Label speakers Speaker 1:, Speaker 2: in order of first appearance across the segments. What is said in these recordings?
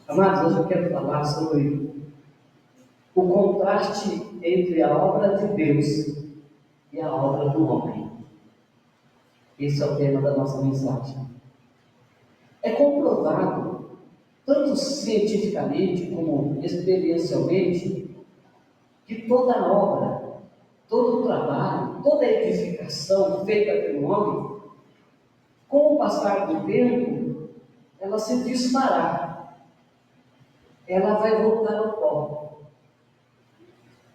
Speaker 1: Amados, hoje eu quero falar sobre o contraste entre a obra de Deus e a obra do homem. Esse é o tema da nossa mensagem. É comprovado, tanto cientificamente como experiencialmente, que toda obra, todo o trabalho, toda edificação feita pelo homem, com o passar do tempo, ela se desfará. Ela vai voltar ao pó.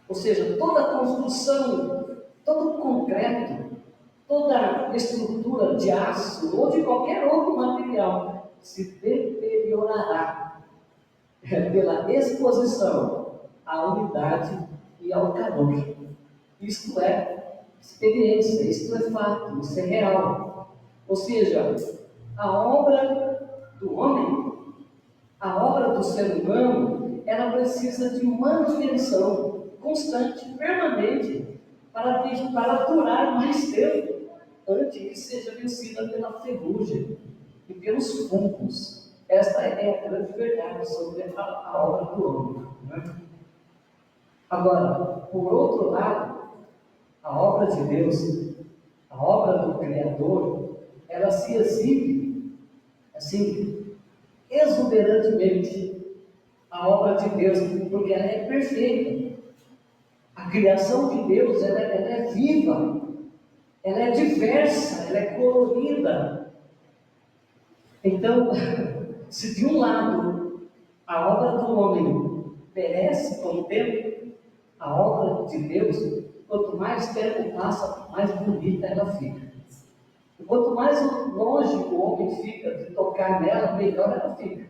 Speaker 1: Ou seja, toda a construção, todo o concreto, toda a estrutura de aço ou de qualquer outro material se deteriorará pela exposição à umidade e ao calor. Isto é experiência, isto é fato, isso é real. Ou seja, a obra do homem, a obra do ser humano, ela precisa de manutenção constante, permanente, para durar mais tempo, antes que seja vencida pela ferrugem e pelos fungos. Esta é a grande verdade sobre a obra do homem. Né? Agora, por outro lado, a obra de Deus, a obra do Criador, ela se exibe, assim, exuberantemente, a obra de Deus, porque ela é perfeita. A criação de Deus, ela é viva, ela é diversa, ela é colorida. Então, se de um lado a obra do homem perece com o tempo, a obra de Deus, quanto mais tempo passa, mais bonita ela fica. E quanto mais longe o homem fica de tocar nela, melhor ela fica.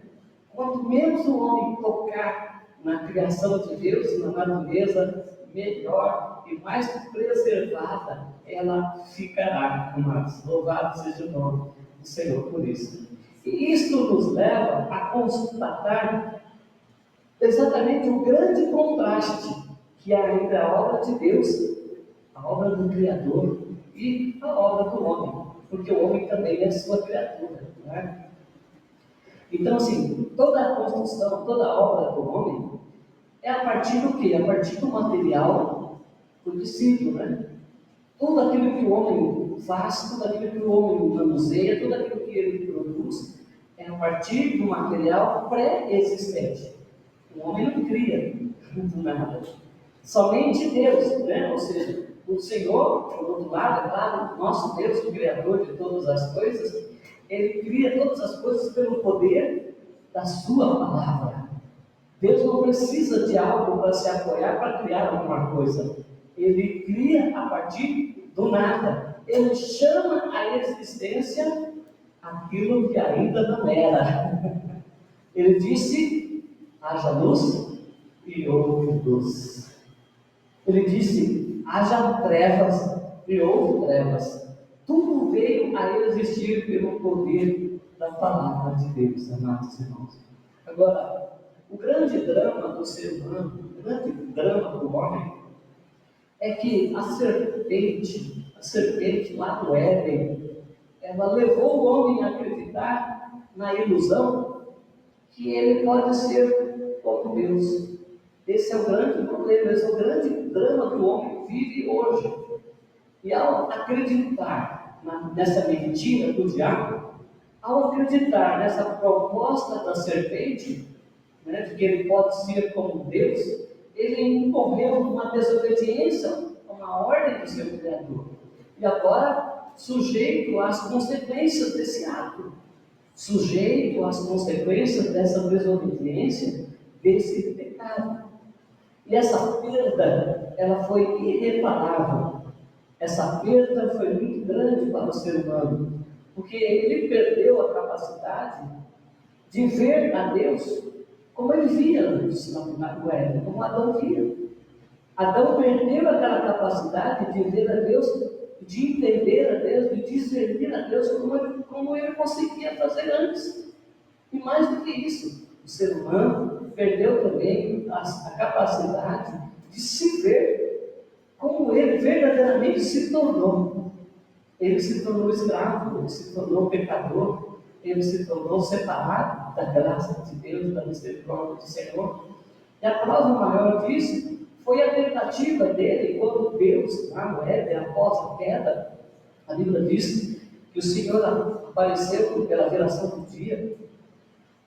Speaker 1: Quanto menos o homem tocar na criação de Deus, na natureza, melhor e mais preservada ela ficará. Amados, louvado seja o nome do Senhor por isso. E isto nos leva a constatar exatamente o grande contraste que há entre a obra de Deus, a obra do Criador e a obra do homem, porque o homem também é sua criatura, não é? Então, assim, toda a construção, toda a obra do homem é a partir do quê? A partir do material conhecido, né? Tudo aquilo que o homem faz, tudo aquilo que o homem manuseia, tudo aquilo que ele produz, é a partir do material pré-existente. O homem não cria do nada. Somente Deus, né? Ou seja, o Senhor, por outro lado, é claro, nosso Deus, o Criador de todas as coisas, Ele cria todas as coisas pelo poder da Sua palavra. Deus não precisa de algo para se apoiar para criar alguma coisa. Ele cria a partir do nada. Ele chama à existência aquilo que ainda não era. Ele disse: haja luz e houve luz. Ele disse: haja trevas e houve trevas. Tudo veio a existir pelo poder da palavra de Deus, amados irmãos. Agora, o grande drama do ser humano, o grande drama do homem, é que a serpente lá do Éden, ela levou o homem a acreditar na ilusão que ele pode ser como Deus. Esse é o grande problema, esse é o grande drama que o homem vive hoje. E ao acreditar nessa mentira do diabo, ao acreditar nessa proposta da serpente, né, de que ele pode ser como Deus, ele incorreu numa desobediência a uma ordem do seu Criador. E agora, sujeito às consequências desse ato, sujeito às consequências dessa desobediência, desse pecado. E essa perda, ela foi irreparável. Essa perda foi muito grande para o ser humano, porque ele perdeu a capacidade de ver a Deus como ele via antes no Éden, como Adão via. Adão perdeu aquela capacidade de ver a Deus, de entender a Deus, de discernir a Deus como ele conseguia fazer antes. E mais do que isso, o ser humano perdeu também a capacidade de se ver como ele verdadeiramente se tornou. Ele se tornou escravo, ele se tornou pecador, ele se tornou separado da graça de Deus, da misericórdia do Senhor. E a prova maior disso foi a tentativa dele, quando Deus, lá no Éden, após a queda, a Bíblia diz que o Senhor apareceu pela viração do dia,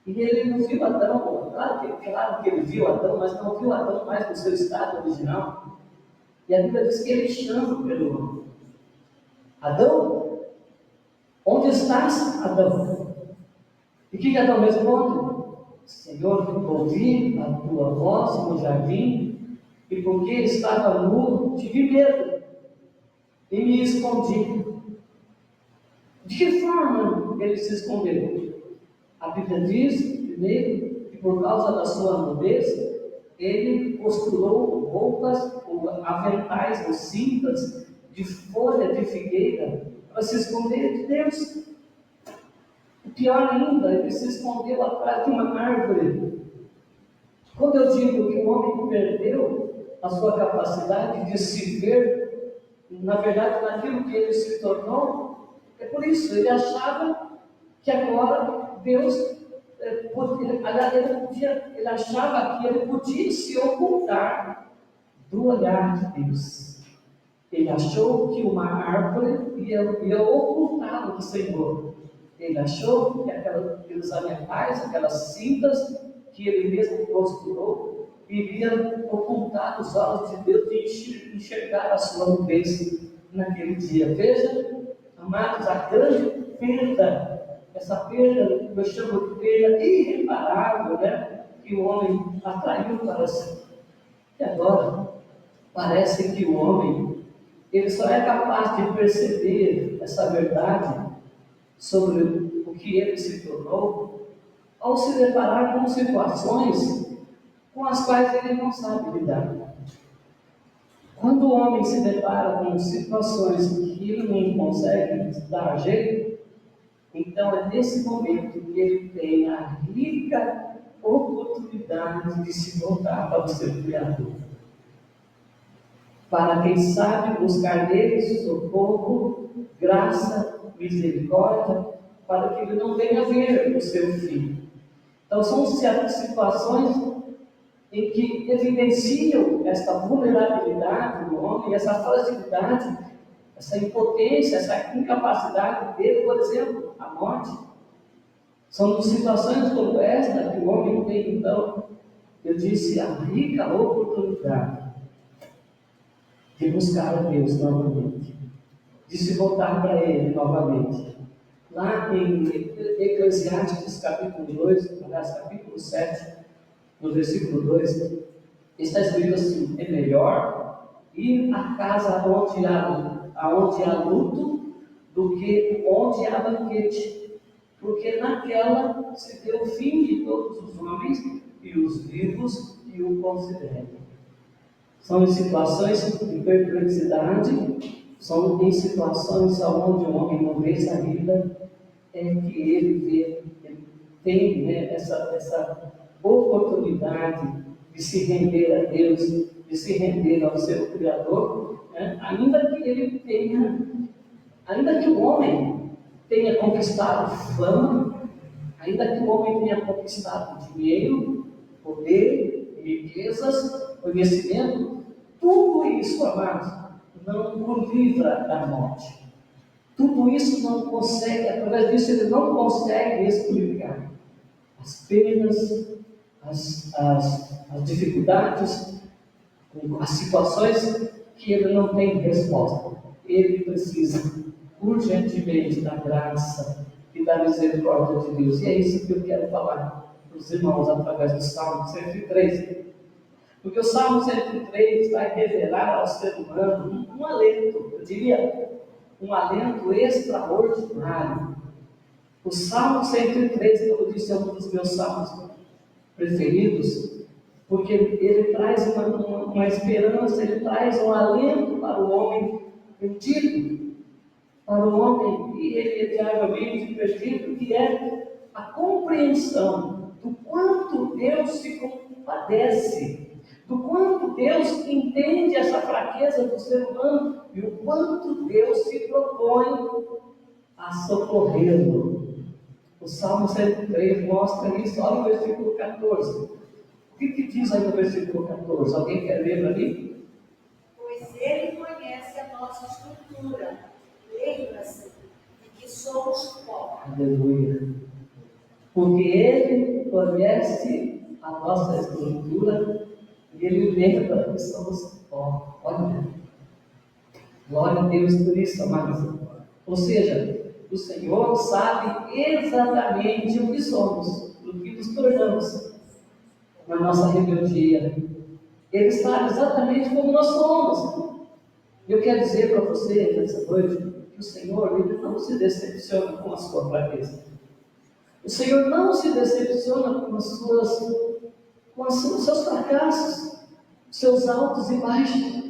Speaker 1: e ele não viu Adão, claro que ele viu Adão, mas não viu Adão mais no seu estado original. E a Bíblia diz que ele chama pelo nome: Adão, onde estás, Adão? E o que Adão responde? Senhor, ouvi a tua voz no jardim, e porque estava nu, tive medo, e me escondi. De que forma ele se escondeu? A Bíblia diz, primeiro, que por causa da sua nudez, ele costurou roupas, ou aventais, ou cintas de folha de figueira, para se esconder de Deus. O pior ainda, ele se escondeu atrás de uma árvore. Quando eu digo que o homem perdeu a sua capacidade de se ver, na verdade, naquilo que ele se tornou, é por isso, ele achava que agora Deus, ele achava que ele podia se ocultar do olhar de Deus. Ele achou que uma árvore ia ocultá-lo do Senhor. Ele achou que aqueles aventais, aquelas cintas que ele mesmo costurou, iria ocultar os olhos de Deus de enxergar a sua nudez naquele dia. Veja, amados, a grande perda, essa perda, eu chamo de perda irreparável, né, que o homem atraiu para si. E agora, parece que o homem, ele só é capaz de perceber essa verdade sobre o que ele se tornou ao se deparar com situações com as quais ele não sabe lidar. Quando o homem se depara com situações que ele não consegue dar jeito, então é nesse momento que ele tem a rica oportunidade de se voltar para o seu Criador. Para quem sabe buscar nele socorro, graça, misericórdia, para que ele não venha ver o seu filho. Então são situações em que evidenciam essa vulnerabilidade do homem, essa fragilidade, essa impotência, essa incapacidade dele, por exemplo, a morte. São situações como esta que o homem tem, então, eu disse, a rica oportunidade de buscar a Deus novamente, de se voltar para Ele novamente. Lá em Eclesiastes capítulo 2, aliás, capítulo 7, no versículo 2, está escrito assim: é melhor ir à casa onde há luto do que onde há banquete, porque naquela se deu o fim de todos os homens, e os vivos que o consideram. São em situações de perplexidade, são em situações onde o homem não vê saída, é que ele tem, né, essa oportunidade de se render a Deus, de se render ao seu Criador, né? Ainda que o homem tenha conquistado fama, ainda que o homem tenha conquistado dinheiro, poder, riquezas, conhecimento, tudo isso, amados, não o livra da morte. Tudo isso não consegue, através disso ele não consegue explicar as penas, as dificuldades, as situações que ele não tem resposta. Ele precisa urgentemente da graça e da misericórdia de Deus. E é isso que eu quero falar para os irmãos através do Salmo 103. Porque o Salmo 103 vai revelar ao ser humano um alento, eu diria, um alento extraordinário. O Salmo 103, como eu disse, é um dos meus salmos preferidos, porque ele traz uma esperança, ele traz um alento para o homem perdido, para o homem irremediavelmente perdido, que é a compreensão do quanto Deus se compadece, do quanto Deus entende essa fraqueza do ser humano e o quanto Deus se propõe a socorrê-lo. O Salmo 103 mostra isso. Olha o versículo 14. O que diz aí no versículo 14? Alguém quer ler para mim?
Speaker 2: Pois ele conhece a nossa estrutura, lembra-se de que somos pó.
Speaker 1: Aleluia. Porque ele conhece a nossa estrutura e ele lembra que somos pó. Olha, glória a Deus por isso, amados. Ou seja, o Senhor sabe exatamente o que somos, o que nos tornamos na nossa rebeldia. Ele sabe exatamente como nós somos. Eu quero dizer para você nessa noite que o Senhor ele não se decepciona com a sua fraqueza. O Senhor não se decepciona com os seus fracassos, seus altos e baixos,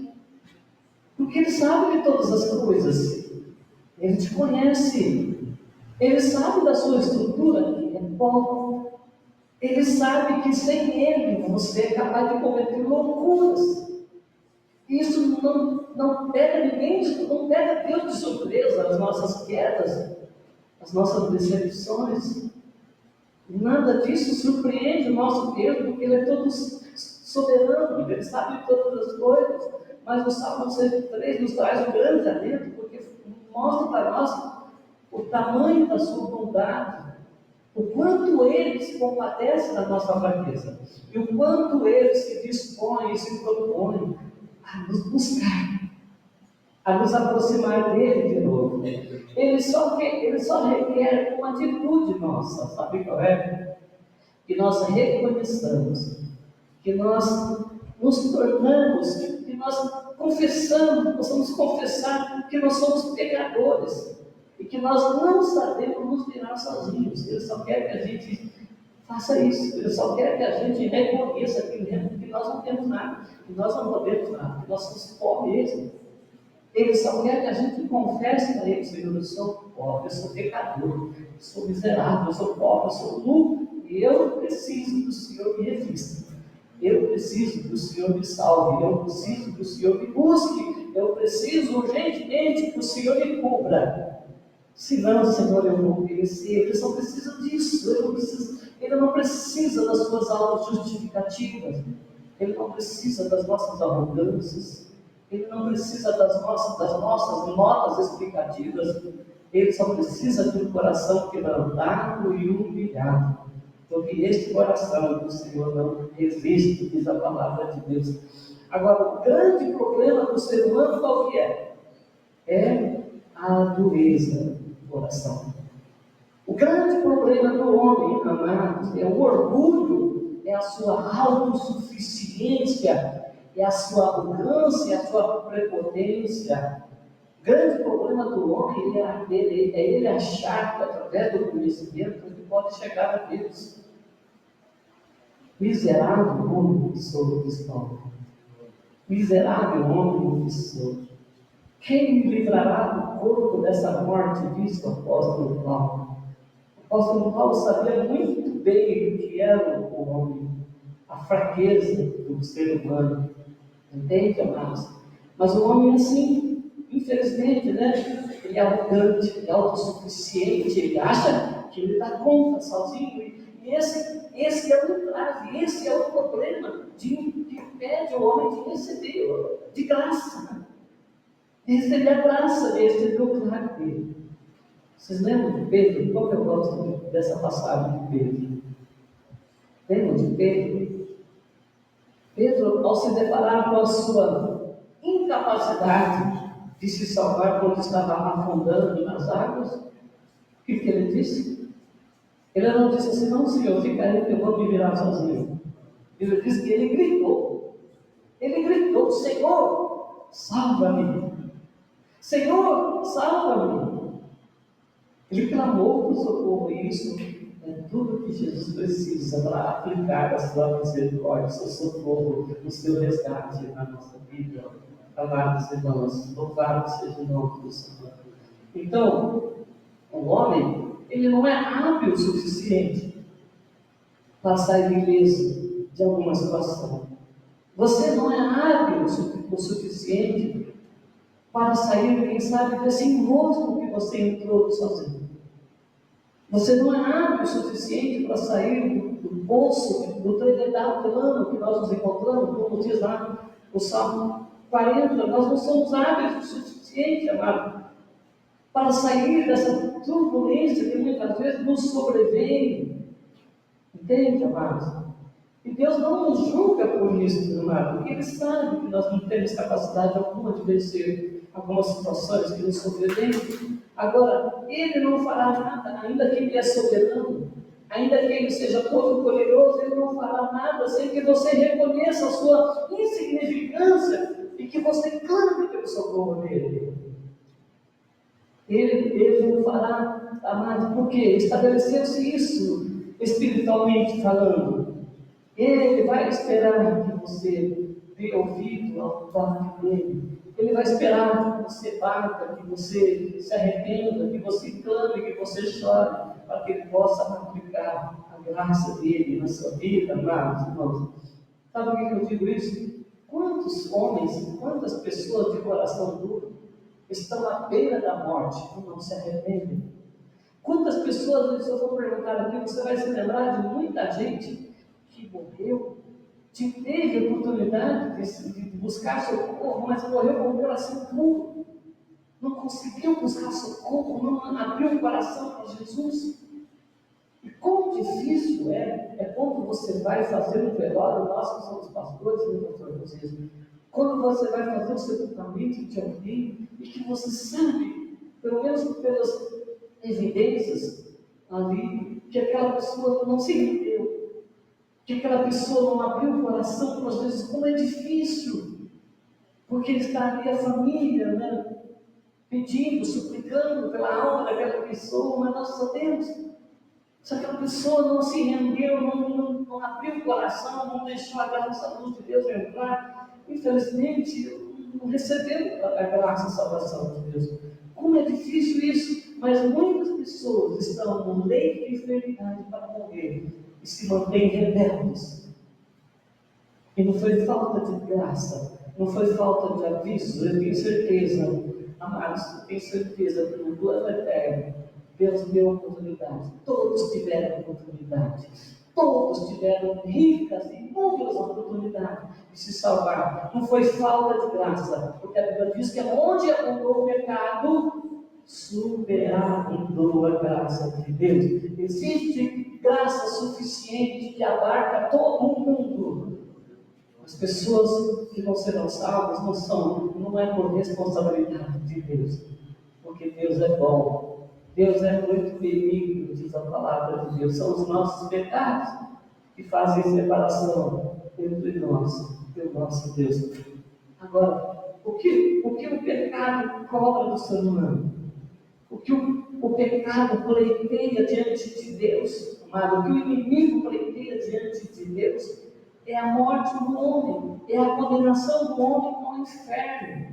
Speaker 1: porque Ele sabe de todas as coisas. Ele te conhece. Ele sabe da sua estrutura, que é pó. Ele sabe que sem Ele você é capaz de cometer loucuras. Isso não pega ninguém, não pega Deus de surpresa, as nossas quedas, as nossas decepções. Nada disso surpreende o nosso Deus, porque Ele é todo soberano, Ele sabe de todas as coisas. Mas o Salmo 103 nos traz um grande alento, porque mostra para nós o tamanho da sua bondade, o quanto Ele se compadece da nossa fraqueza, e o quanto Ele se dispõe e se propõe a nos buscar, a nos aproximar dele de novo. Ele só requer uma atitude nossa, sabe qual é? Que nós reconheçamos, que nós nos tornamos, que nós confessamos, possamos confessar que nós somos pecadores e que nós não sabemos nos virar sozinhos. Ele só quer que a gente faça isso. Ele só quer que a gente reconheça que nós não temos nada, que nós não podemos nada, que nós somos pó mesmo. Ele só quer que a gente confesse para Ele: Senhor, eu sou pobre, eu sou pecador, eu sou miserável, eu sou pobre, eu sou nu, e eu preciso que o Senhor me revista. Eu preciso que o Senhor me salve, eu preciso que o Senhor me busque, eu preciso urgentemente que o Senhor me cubra. Senão, Senhor, eu vou perecer. Ele só precisa disso, ele não precisa das suas aulas justificativas, ele não precisa das nossas arrogâncias, ele não precisa das nossas notas explicativas, ele só precisa de um coração quebrantado e humilhado. Porque este coração do Senhor não resiste, diz a palavra de Deus. Agora, o grande problema do ser humano qual que é? É a dureza do coração. O grande problema do homem, amados, é o orgulho, é a sua autossuficiência, é a sua arrogância, é a sua prepotência. O grande problema do homem é ele achar que através do conhecimento ele pode chegar a Deus. Miserável homem que sou, cristão. Miserável homem que sou. Quem me livrará do corpo dessa morte? Diz o apóstolo Paulo. O apóstolo Paulo sabia muito bem o que era o homem, a fraqueza do ser humano. Entende, amados? Mas o homem é assim, infelizmente, né? Ele é arrogante, ele é autossuficiente, ele acha que ele dá conta sozinho. E esse é o entrave, esse é o problema que impede o homem de receber de graça. De receber a graça, de receber o milagre dele. Vocês lembram de Pedro? Como eu gosto dessa passagem de Pedro? Lembram de Pedro? Pedro, ao se deparar com a sua incapacidade de se salvar quando estava afundando nas águas, o que ele disse? Ele não disse assim: não, Senhor, fica aí que eu vou me virar sozinho. Ele disse que ele gritou: Senhor, salva-me! Senhor, salva-me! Ele clamou por socorro, e isso é tudo que Jesus precisa para aplicar a sua misericórdia, o seu socorro, o seu resgate na nossa vida. Amados irmãos, louvado seja o nome do Senhor. Então, o homem, ele não é hábil o suficiente para sair ileso de alguma situação. Você não é hábil o suficiente para sair, quem sabe, desse enrosco que você entrou sozinho. Você não é hábil o suficiente para sair do poço, do trevedal plano que nós nos encontramos, como diz lá o Salmo 40. Nós não somos hábeis o suficiente, amado, para sair dessa turbulência que muitas vezes nos sobrevém. Entende, amados? E Deus não nos julga por isso, amado, porque Ele sabe que nós não temos capacidade alguma de vencer algumas situações que nos sobrevêm. Agora, Ele não fará nada, ainda que Ele é soberano, ainda que Ele seja todo poderoso, Ele não fará nada sem que você reconheça a sua insignificância e que você clame pelo socorro dEle. Ele não fará, amado, porque estabeleceu-se isso espiritualmente falando. Ele vai esperar que você dê ouvido ao toque dele. Ele vai esperar que você bata, que você se arrependa, que você clame, que você chore, para que ele possa aplicar a graça dele na sua vida, amados irmãos. Sabe por que eu digo isso? Quantos homens, quantas pessoas de coração duro estão à beira da morte e não se arrependem? Quantas pessoas, se eu for perguntar aqui, você vai se lembrar de muita gente que morreu, que teve a oportunidade de buscar socorro, mas morreu com o coração duro, não conseguiu buscar socorro, não abriu o coração para Jesus. E quão difícil é quando você vai fazer um velório, nós que somos pastores, né, pastor vocês, quando você vai fazer o sepultamento de alguém e que você sabe, pelo menos pelas evidências ali, que aquela pessoa não se rendeu, que aquela pessoa não abriu o coração, às vezes como é difícil, porque está ali a família, né, pedindo, suplicando pela alma daquela pessoa, mas nós sabemos, se aquela pessoa não se rendeu, não abriu o coração, não deixou a graça, a luz de Deus entrar, infelizmente não recebeu a graça, a salvação de Deus. Como é difícil isso, mas muitas pessoas estão no leito de enfermidade para morrer e se mantêm rebeldes. E não foi falta de graça, não foi falta de aviso. Eu tenho certeza, amados, eu tenho certeza que no plano eterno Deus deu oportunidade. Todos tiveram oportunidade. Todos tiveram ricas e inúmeras oportunidades de se salvar. Não foi falta de graça, porque a Bíblia diz que onde abundou o pecado, superabundou a graça de Deus. Existe graça suficiente que abarca todo o mundo. As pessoas que não serão salvas não é por responsabilidade de Deus, porque Deus é bom. Deus é muito benigno, diz a palavra de Deus. São os nossos pecados que fazem separação entre nós e o nosso Deus. Agora, o que o pecado cobra do ser humano? O que o pecado pleiteia diante de Deus, amado, o que o inimigo pleiteia diante de Deus é a morte do homem, é a condenação do homem ao inferno.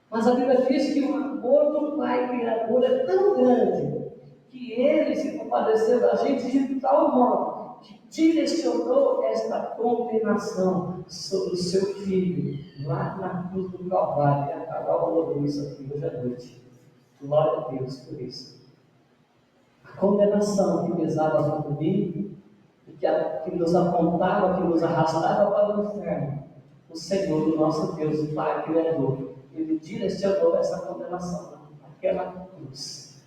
Speaker 1: Mas a Bíblia diz que o amor do Pai Criador é tão grande que Ele se compadeceu da gente de tal modo que direcionou esta condenação sobre o seu Filho lá na cruz do Calvário. E a Carol falou isso aqui hoje à noite. Glória a Deus por isso. A condenação que pesava sobre mim, que nos apontava, que nos arrastava para o inferno, o Senhor, o nosso Deus, o Pai Criador, Ele direcionou essa condenação naquela cruz,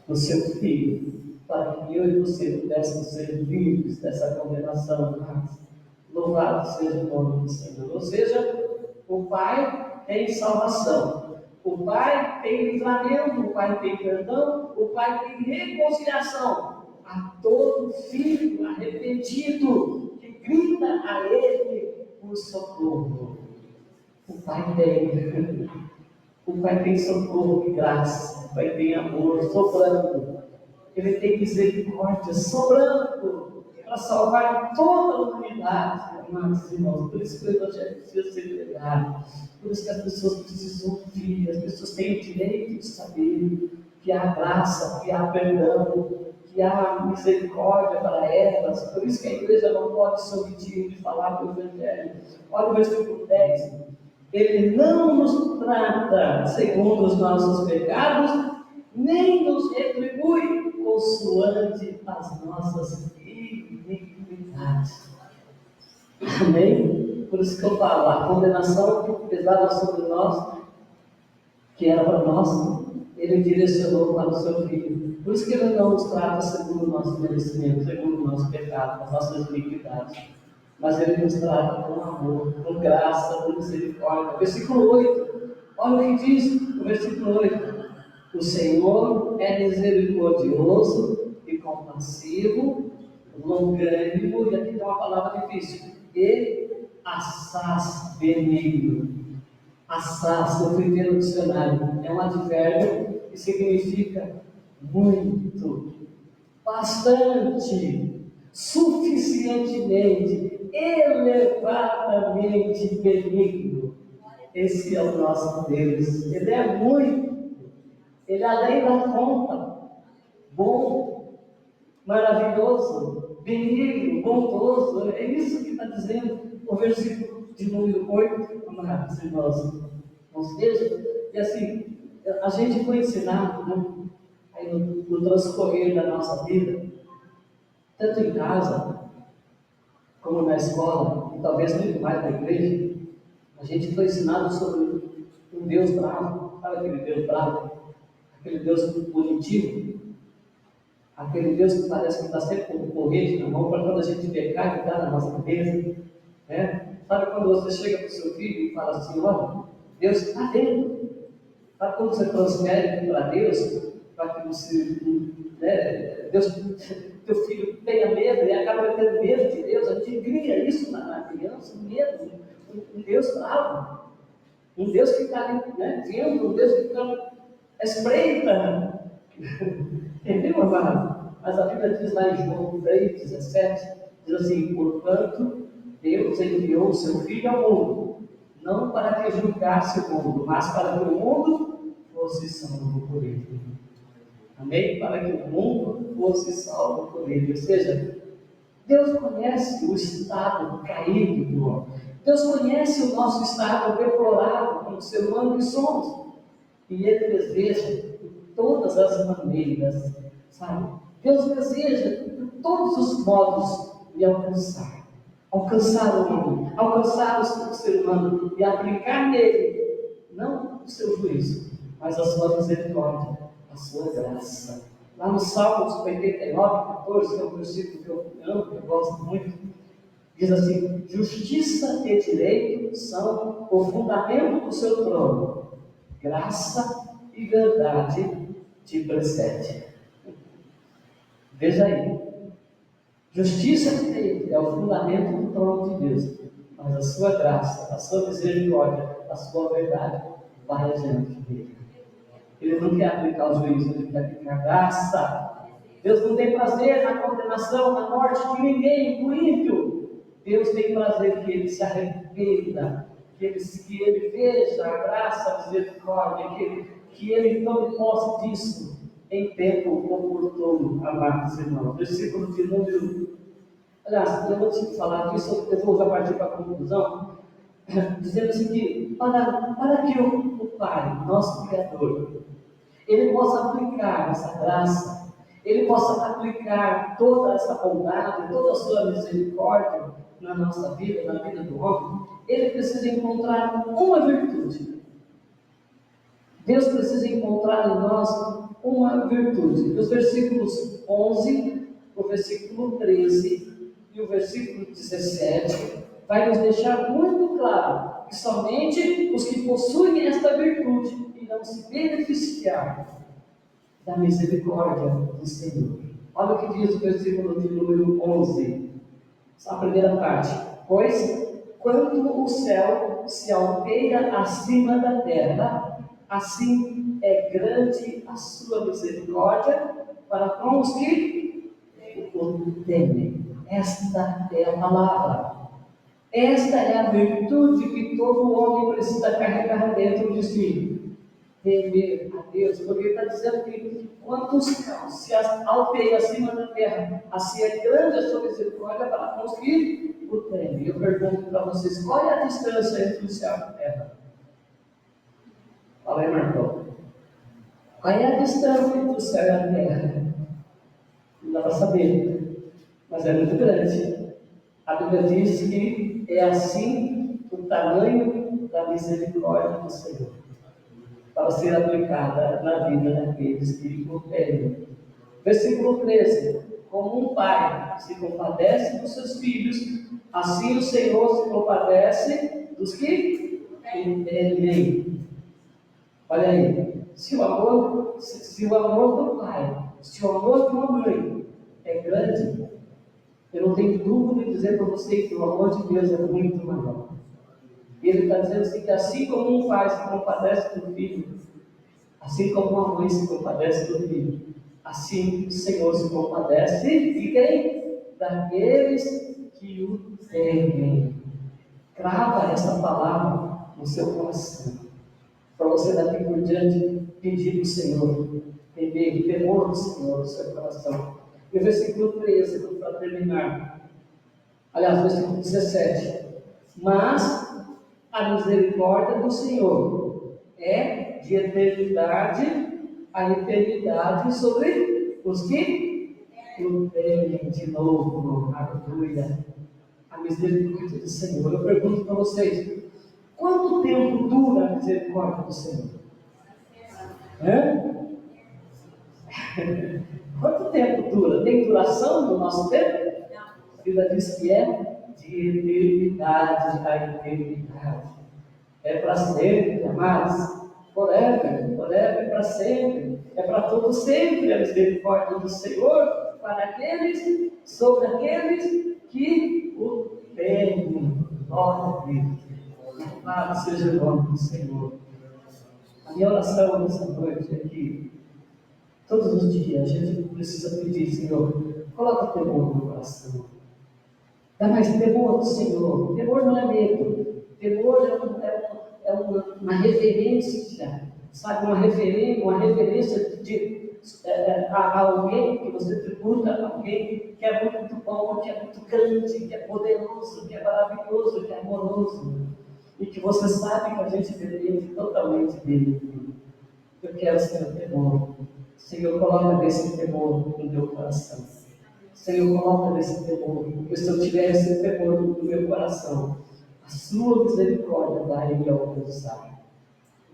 Speaker 1: no seu Filho, para que eu e você pudéssemos ser livres dessa condenação. Mas, louvado seja o nome do Senhor. Ou seja, o Pai tem salvação, o Pai tem livramento, o Pai tem perdão, o Pai tem reconciliação a todo filho arrependido que grita a Ele por socorro. O Pai tem. O Pai tem socorro e graça. O Pai tem amor sobrando. Ele tem misericórdia sobrando para salvar toda a humanidade, amados irmãos. Por isso que o Evangelho precisa ser pregado. Por isso que as pessoas precisam ouvir. As pessoas têm o direito de saber que há graça, que há perdão, que há misericórdia para elas. Por isso que a igreja não pode se omitir de falar do Evangelho. Olha o versículo 10. Ele não nos trata segundo os nossos pecados, nem nos retribui consoante as nossas iniquidades. Amém? Por isso que eu falo, a condenação que pesava sobre nós, que era para nós, ele direcionou para o seu Filho. Por isso que ele não nos trata segundo o nosso merecimento, segundo o nosso pecado, as nossas iniquidades. Mas ele nos trata com amor, com graça, com misericórdia. Versículo 8, olha o que diz o versículo 8. O Senhor é misericordioso e compassivo, longânimo, e aqui tem uma palavra difícil, e assaz benigno. Assaz, eu fui ver no dicionário, é um advérbio que significa muito, bastante, suficientemente, elevadamente benigno. Esse é o nosso Deus. Ele é muito, ele é além da conta, bom, maravilhoso, benigno, bondoso. É isso que está dizendo o versículo de número 8, amados irmãos. Ou seja, e assim, a gente foi ensinado, né, aí no transcorrer da nossa vida, tanto em casa, como na escola, e talvez muito mais na igreja, a gente foi ensinado sobre um Deus bravo. Sabe aquele Deus bravo? Aquele Deus punitivo? Aquele Deus que parece que está sempre com o porrete na mão para quando a gente pecar e dar na nossa cabeça. Né? Sabe quando você chega para o seu filho e fala assim, olha, Deus está vendo. Sabe quando você transfere para Deus, para que você, né, Deus, teu filho tenha medo e acaba tendo medo de Deus, a gente cria isso na criança, um medo, um Deus bravo, um Deus que está ali, né, vendo, um Deus que está espreita. Entendeu, amado? Mas a Bíblia diz lá em João 3,17, diz assim, portanto, Deus enviou o seu Filho ao mundo, não para que julgasse o mundo, mas para que o mundo fosse salvo por ele. Amém? Para que o mundo fosse salvo por ele. Ou seja, Deus conhece o estado caído do homem. Deus conhece o nosso estado deplorável como ser humano que somos. E Ele deseja de todas as maneiras, sabe? Deus deseja de todos os modos de alcançar. Alcançar o homem, alcançar o ser humano e aplicar nele, não o seu juízo, mas a sua misericórdia, a sua graça. Lá no Salmos 89, 14, que é um versículo que eu amo, que eu gosto muito, diz assim, justiça e direito são o fundamento do seu trono. Graça e verdade te precede. Veja aí. Justiça e direito é o fundamento do trono de Deus. Mas a sua graça, a sua misericórdia, a sua verdade vai adiante dele. Ele não quer aplicar o juízo, ele quer aplicar graça. Deus não tem prazer na condenação, na morte de ninguém, do ímpio. Deus tem prazer que ele se arrependa, que ele veja a graça, a misericórdia, que ele tome posse disso em tempo oportuno, amados irmãos. Versículo de número. Aliás, eu vou te falar disso, eu vou já partir para a conclusão, dizendo assim que para que o Pai, nosso Criador, ele possa aplicar essa graça, ele possa aplicar toda essa bondade, toda a sua misericórdia na nossa vida, na vida do homem, ele precisa encontrar uma virtude. Deus precisa encontrar em nós uma virtude. Os versículos 11, o versículo 13 e o versículo 17 vai nos deixar muito claro que somente os que possuem esta virtude irão se beneficiar da misericórdia do Senhor. Olha o que diz o versículo de número 11, a primeira parte. Pois, quanto o céu se alteia acima da terra, assim é grande a sua misericórdia para com os que o temem. Esta é a palavra. Esta é a virtude que todo homem precisa carregar dentro de si. Temer a Deus, porque ele está dizendo que quanto o céu se alteia acima da terra, assim é grande a sua misericórdia para com os que o temem. Eu pergunto para vocês, qual é a distância entre o céu e a terra? Fala aí, Marcão. Qual é a distância entre o céu e a terra? Não dá para saber, mas é muito grande. A Bíblia diz que é assim o tamanho da misericórdia do Senhor, para ser aplicada na vida daqueles que o temem. Versículo 13: como um pai se compadece dos seus filhos, assim o Senhor se compadece dos que o temem. Olha aí, se o amor do pai, se o amor de uma mãe é grande, eu não tenho dúvida de dizer para você que o amor de Deus é muito maior. E ele está dizendo assim, que assim como um pai se compadece do filho, assim como uma mãe se compadece do filho, assim o Senhor se compadece de quem? Daqueles que o temem. Crava essa palavra no seu coração, para você daqui por diante pedir ao Senhor, temer, temor do Senhor no seu coração. E o versículo 13, para terminar, aliás, versículo 17: mas a misericórdia do Senhor é de eternidade a eternidade sobre os que o temem. De novo, aleluia. A misericórdia do Senhor. Eu pergunto para vocês: quanto tempo dura a misericórdia do Senhor? Hã? Quanto tempo dura? Tem duração no nosso tempo? A Bíblia diz que é de eternidade a eternidade. É para sempre, amados. Forever, forever, para sempre. É para todo sempre a misericórdia do Senhor para aqueles, sobre aqueles que o temem. Glória a Deus. Louvado seja o nome do Senhor. A minha oração nessa noite é que todos os dias a gente precisa pedir, Senhor, coloca temor no coração. Dá mais temor do Senhor. Temor não é medo. Temor uma reverência, sabe? Uma reverência a alguém que você tributa, a alguém que é muito bom, que é muito grande, que é poderoso, que é maravilhoso, que é amoroso. E que você sabe que a gente depende totalmente dele. Eu quero ser o temor. Senhor, coloca desse temor no meu coração. Senhor, coloca desse temor, porque se eu tiver esse temor no meu coração, a sua misericórdia vai me alcançar.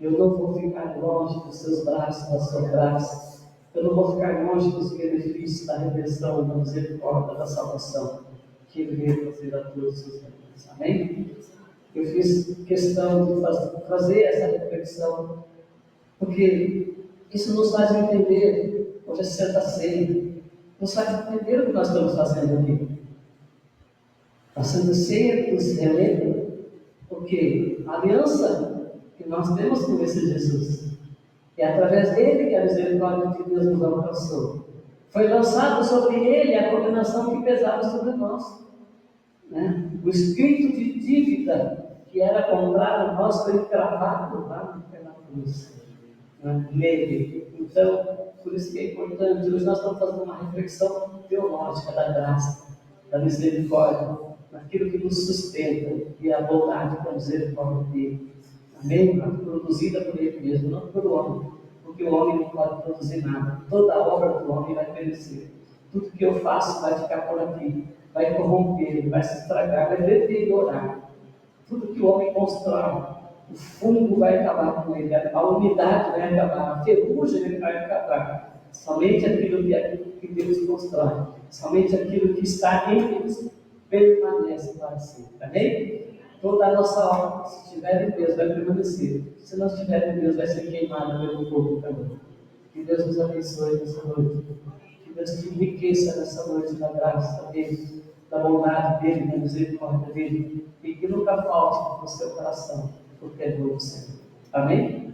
Speaker 1: Eu não vou ficar longe dos seus braços, da sua graça. Eu não vou ficar longe dos benefícios da redenção, da misericórdia, da salvação, que Ele veio fazer a todos os homens. Amém? Eu fiz questão de fazer essa reflexão, porque isso nos faz entender, hoje é Santa Ceia, nos faz entender o que nós estamos fazendo aqui. A Santa Ceia nos relembra porque a aliança que nós temos com esse Jesus é através dele que a misericórdia de Deus nos alcançou. Foi lançado sobre ele a condenação que pesava sobre nós. Né? O espírito de dívida que era contrário a nós foi cravado lá na cruz. Nele. Então, por isso que é importante, hoje nós estamos fazendo uma reflexão teológica da graça, da misericórdia, daquilo que nos sustenta, e a bondade da misericórdia dele. Amém? Produzida por ele mesmo, não por homem, porque o homem não pode produzir nada. Toda a obra do homem vai perecer. Tudo que eu faço vai ficar por aqui, vai corromper, vai se estragar, vai deteriorar. Tudo que o homem constrói, o fungo vai acabar com ele, a umidade vai acabar, a ferrugem ele vai acabar. Somente aquilo que Deus constrói, somente aquilo que está em Deus, permanece para sempre. Amém? Toda a nossa obra, se estiver em Deus, vai permanecer. Se não estiver em Deus, vai ser queimada pelo fogo também. Que Deus nos abençoe nessa noite. Que Deus te enriqueça nessa noite da graça dele, da bondade dele, da misericórdia dele. E que nunca falte no seu coração o temor do Senhor. Amém?